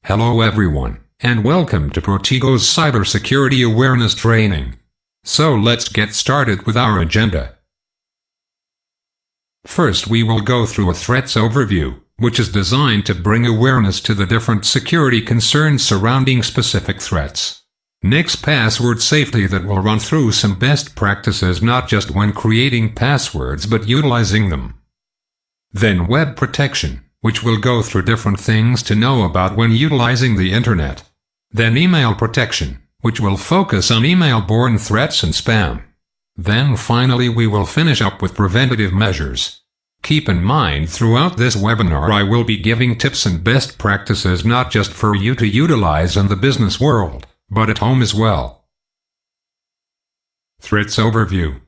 Hello everyone, and welcome to Protego's Cybersecurity Awareness Training. So let's get started with our agenda. First we will go through a threats overview, which is designed to bring awareness to the different security concerns surrounding specific threats. Next, password safety, that will run through some best practices not just when creating passwords but utilizing them. Then web protection, which will go through different things to know about when utilizing the internet. Then email protection, which will focus on email-borne threats and spam. Then finally we will finish up with preventative measures. Keep in mind, throughout this webinar I will be giving tips and best practices not just for you to utilize in the business world, but at home as well. Threats overview.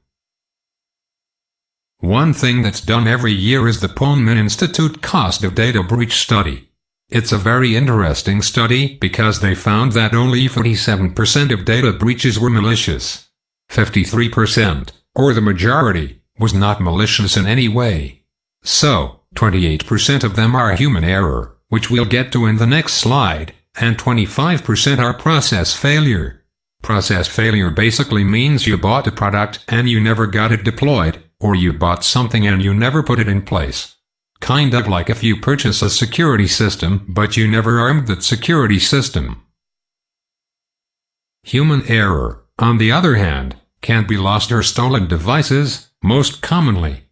One thing that's done every year is the Pohlman Institute Cost of Data Breach Study. It's a very interesting study because they found that only 47% of data breaches were malicious. 53%, or the majority, was not malicious in any way. So, 28% of them are human error, which we'll get to in the next slide, and 25% are process failure. Process failure basically means you bought a product and you never got it deployed, or you bought something and you never put it in place. Kind of like if you purchase a security system but you never armed that security system. Human error, on the other hand, can be lost or stolen devices, most commonly.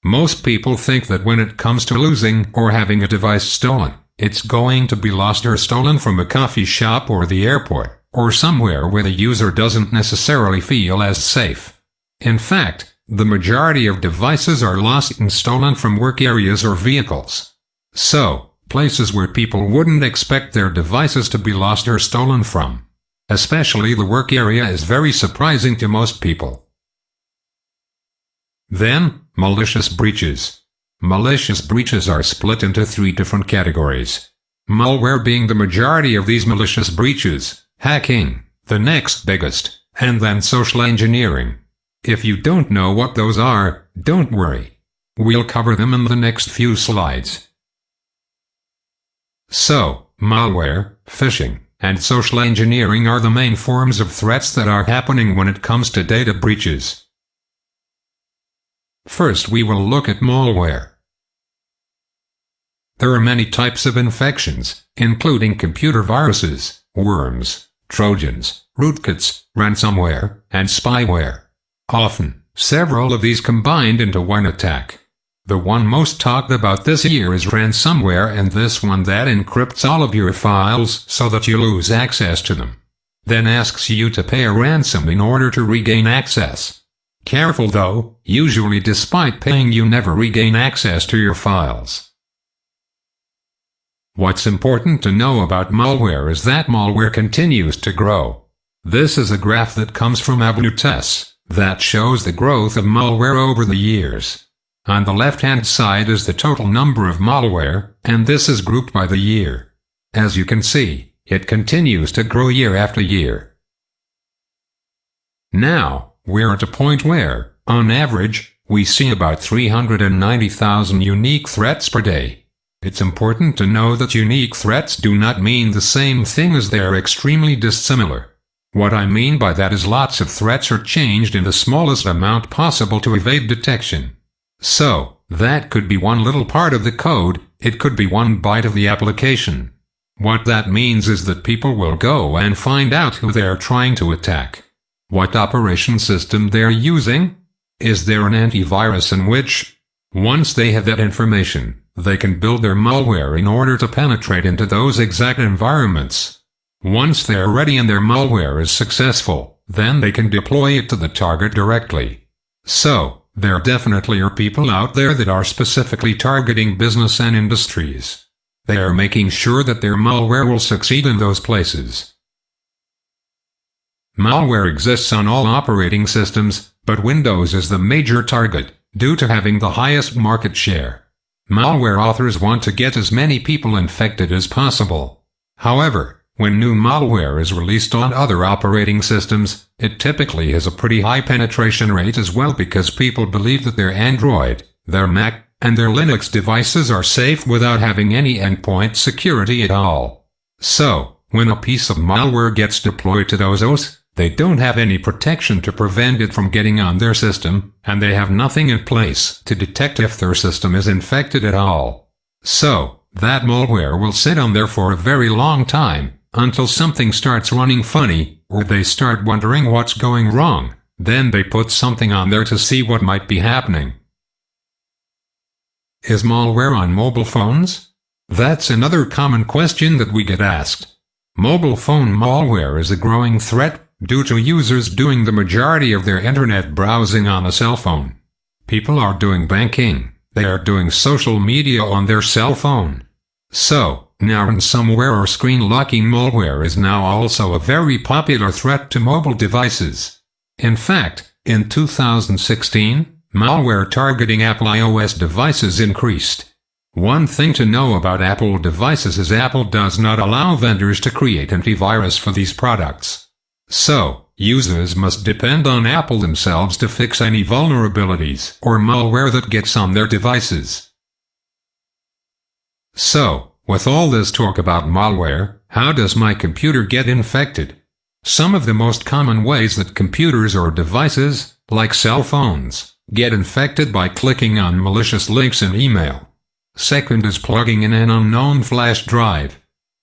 Most people think that when it comes to losing or having a device stolen, it's going to be lost or stolen from a coffee shop or the airport, or somewhere where the user doesn't necessarily feel as safe. In fact, the majority of devices are lost and stolen from work areas or vehicles. So, places where people wouldn't expect their devices to be lost or stolen from. Especially the work area is very surprising to most people. Then, malicious breaches. Malicious breaches are split into three different categories. Malware being the majority of these malicious breaches, hacking, the next biggest, and then social engineering. If you don't know what those are, don't worry. We'll cover them in the next few slides. So, malware, phishing, and social engineering are the main forms of threats that are happening when it comes to data breaches. First we will look at malware. There are many types of infections, including computer viruses, worms, trojans, rootkits, ransomware, and spyware. Often, several of these combined into one attack. The one most talked about this year is ransomware, and this one that encrypts all of your files so that you lose access to them. Then asks you to pay a ransom in order to regain access. Careful though, usually despite paying you never regain access to your files. What's important to know about malware is that malware continues to grow. This is a graph that comes from Malicious that shows the growth of malware over the years. On the left-hand side is the total number of malware, and this is grouped by the year. As you can see, it continues to grow year after year. Now, we're at a point where, on average, we see about 390,000 unique threats per day. It's important to know that unique threats do not mean the same thing as they are extremely dissimilar. What I mean by that is lots of threats are changed in the smallest amount possible to evade detection. So, that could be one little part of the code, it could be one byte of the application. What that means is that people will go and find out who they are trying to attack. What operation system they're using? Is there an antivirus in which? Once they have that information, they can build their malware in order to penetrate into those exact environments. Once they're ready and their malware is successful, then they can deploy it to the target directly. So, there definitely are people out there that are specifically targeting business and industries. They are making sure that their malware will succeed in those places. Malware exists on all operating systems, but Windows is the major target, due to having the highest market share. Malware authors want to get as many people infected as possible. However, when new malware is released on other operating systems, it typically has a pretty high penetration rate as well because people believe that their Android, their Mac, and their Linux devices are safe without having any endpoint security at all. So, when a piece of malware gets deployed to those OS, they don't have any protection to prevent it from getting on their system, and they have nothing in place to detect if their system is infected at all. So, that malware will sit on there for a very long time, until something starts running funny, or they start wondering what's going wrong. Then they put something on there to see what might be happening. Is malware on mobile phones? That's another common question that we get asked. Mobile phone malware is a growing threat due to users doing the majority of their internet browsing on a cell phone. People are doing banking. They are doing social media on their cell phone. So, now ransomware or screen locking malware is now also a very popular threat to mobile devices. In fact, in 2016, malware targeting Apple iOS devices increased. One thing to know about Apple devices is Apple does not allow vendors to create antivirus for these products. So, users must depend on Apple themselves to fix any vulnerabilities or malware that gets on their devices. So, with all this talk about malware, how does my computer get infected? Some of the most common ways that computers or devices, like cell phones, get infected by clicking on malicious links in email. Second is plugging in an unknown flash drive.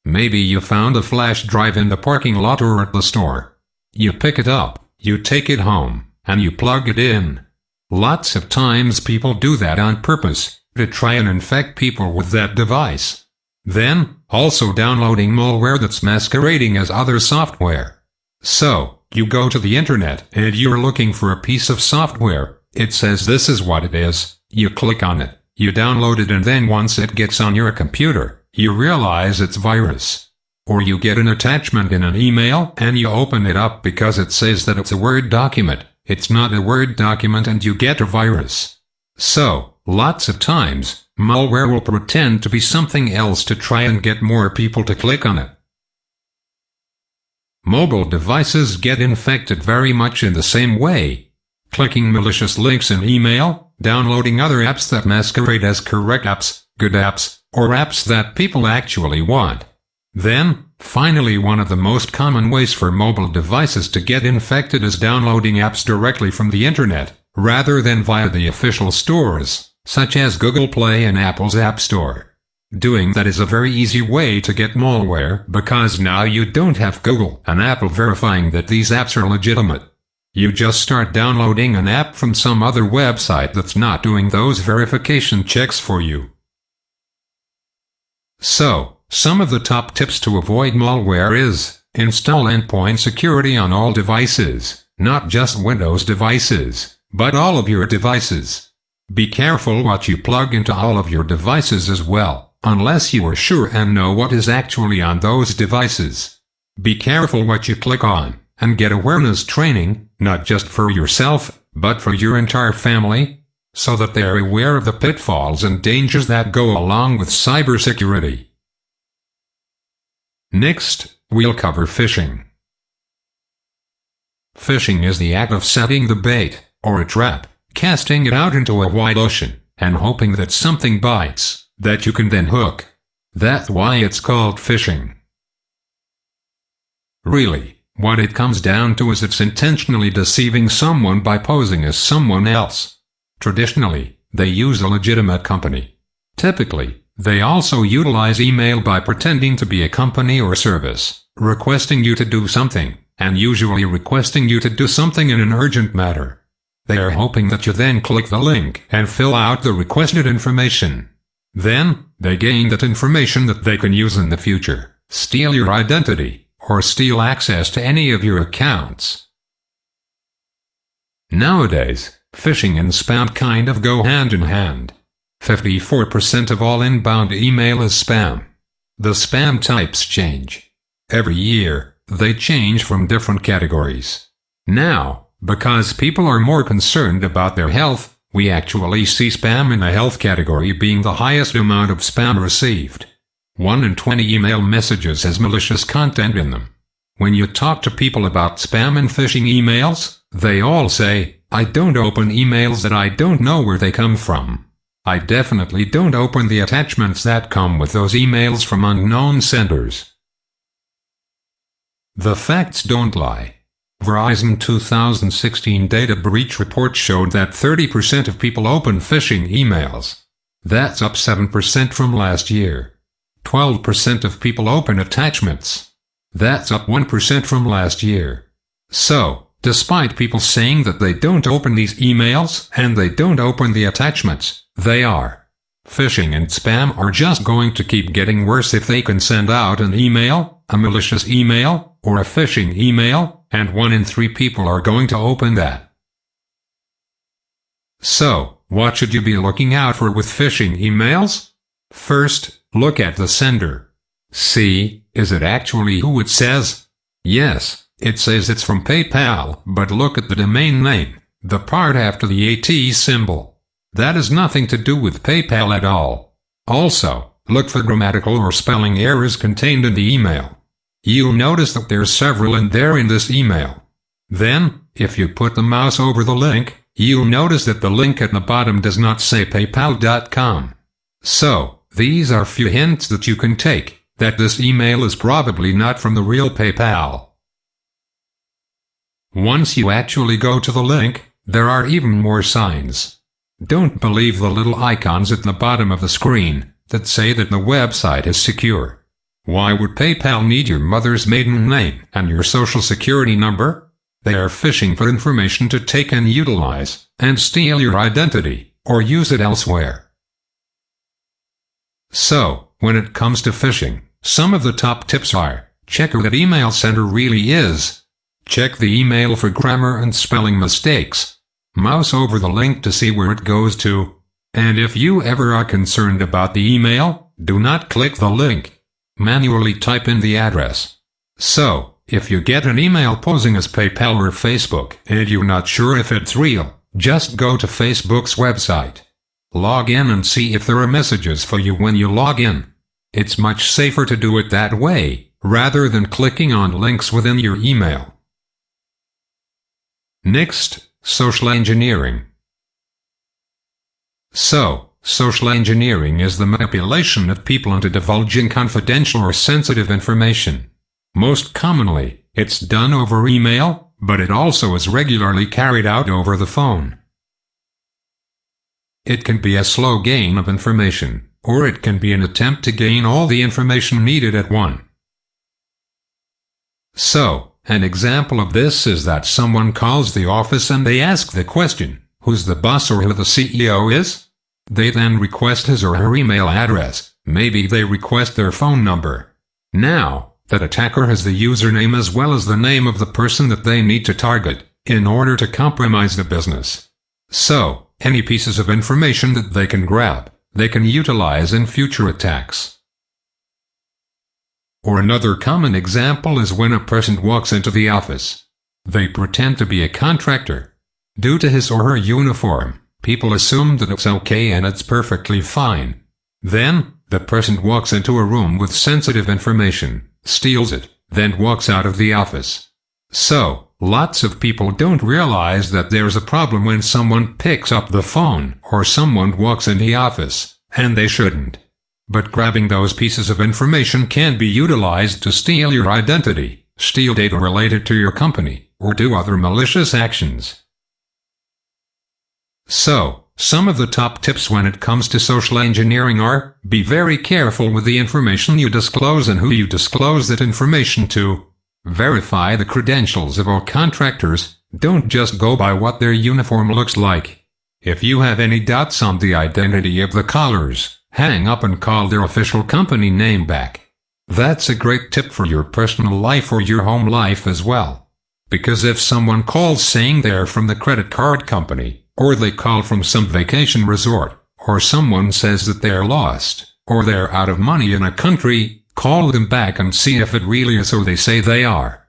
Maybe you found a flash drive in the parking lot or at the store. You pick it up, you take it home, and you plug it in. Lots of times people do that on purpose, to try and infect people with that device. Then, also downloading malware that's masquerading as other software. So, you go to the internet and you're looking for a piece of software. It says this is what it is. You click on it, you download it, and then once it gets on your computer, you realize it's virus. Or you get an attachment in an email and you open it up because it says that it's a Word document. It's not a Word document and you get a virus. So, lots of times, malware will pretend to be something else to try and get more people to click on it. Mobile devices get infected very much in the same way. Clicking malicious links in email, downloading other apps that masquerade as correct apps, good apps, or apps that people actually want. Then, finally, one of the most common ways for mobile devices to get infected is downloading apps directly from the internet, rather than via the official stores, such as Google Play and Apple's App Store. Doing that is a very easy way to get malware because now you don't have Google and Apple verifying that these apps are legitimate. You just start downloading an app from some other website that's not doing those verification checks for you. So, some of the top tips to avoid malware is, install endpoint security on all devices, not just Windows devices, but all of your devices. Be careful what you plug into all of your devices as well, unless you are sure and know what is actually on those devices. Be careful what you click on, and get awareness training, not just for yourself, but for your entire family, so that they are aware of the pitfalls and dangers that go along with cybersecurity. Next, we'll cover phishing. Phishing is the act of setting the bait, or a trap, casting it out into a wide ocean, and hoping that something bites, that you can then hook. That's why it's called phishing. Really, what it comes down to is it's intentionally deceiving someone by posing as someone else. Traditionally, they use a legitimate company. Typically, they also utilize email by pretending to be a company or service, requesting you to do something, and usually requesting you to do something in an urgent manner. They are hoping that you then click the link and fill out the requested information. Then, they gain that information that they can use in the future, steal your identity, or steal access to any of your accounts. Nowadays, phishing and spam kind of go hand in hand. 54% of all inbound email is spam. The spam types change. Every year, they change from different categories. Now, because people are more concerned about their health, we actually see spam in the health category being the highest amount of spam received. 1 in 20 email messages has malicious content in them. When you talk to people about spam and phishing emails, they all say, "I don't open emails that I don't know where they come from. I definitely don't open the attachments that come with those emails from unknown senders." The facts don't lie. Verizon 2016 data breach report showed that 30% of people open phishing emails. That's up 7% from last year. 12% of people open attachments. That's up 1% from last year. So, despite people saying that they don't open these emails and they don't open the attachments, they are. Phishing and spam are just going to keep getting worse if they can send out an email, a malicious email, or a phishing email, and 1 in 3 people are going to open that. So, what should you be looking out for with phishing emails? First, look at the sender. See, is it actually who it says? Yes, it says it's from PayPal, but look at the domain name, the part after the AT symbol. That has nothing to do with PayPal at all. Also, look for grammatical or spelling errors contained in the email. You'll notice that there's several in this email. Then, if you put the mouse over the link, you'll notice that the link at the bottom does not say paypal.com. So, these are few hints that you can take, that this email is probably not from the real PayPal. Once you actually go to the link, there are even more signs. Don't believe the little icons at the bottom of the screen that say that the website is secure. Why would PayPal need your mother's maiden name and your social security number? They are phishing for information to take and utilize, and steal your identity, or use it elsewhere. So, when it comes to phishing, some of the top tips are, check who that email sender really is. Check the email for grammar and spelling mistakes. Mouse over the link to see where it goes to. And if you ever are concerned about the email, do not click the link. Manually type in the address. So, if you get an email posing as PayPal or Facebook and you're not sure if it's real, just go to Facebook's website. Log in and see if there are messages for you when you log in. It's much safer to do it that way, rather than clicking on links within your email. Next, social engineering. So, social engineering is the manipulation of people into divulging confidential or sensitive information. Most commonly, it's done over email, but it also is regularly carried out over the phone. It can be a slow gain of information, or it can be an attempt to gain all the information needed at once. So, an example of this is that someone calls the office and they ask the question, who's the boss or who the CEO is? They then request his or her email address, maybe they request their phone number. Now, that attacker has the username as well as the name of the person that they need to target, in order to compromise the business. So, any pieces of information that they can grab, they can utilize in future attacks. Or another common example is when a person walks into the office. They pretend to be a contractor. Due to his or her uniform, people assume that it's okay and it's perfectly fine. Then, the person walks into a room with sensitive information, steals it, then walks out of the office. So, lots of people don't realize that there's a problem when someone picks up the phone or someone walks in the office, and they shouldn't. But grabbing those pieces of information can be utilized to steal your identity, steal data related to your company, or do other malicious actions. So, some of the top tips when it comes to social engineering are, be very careful with the information you disclose and who you disclose that information to. Verify the credentials of all contractors, don't just go by what their uniform looks like. If you have any doubts on the identity of the callers, hang up and call their official company name back. That's a great tip for your personal life or your home life as well. Because if someone calls saying they're from the credit card company, or they call from some vacation resort, or someone says that they're lost, or they're out of money in a country, call them back and see if it really is who they say they are.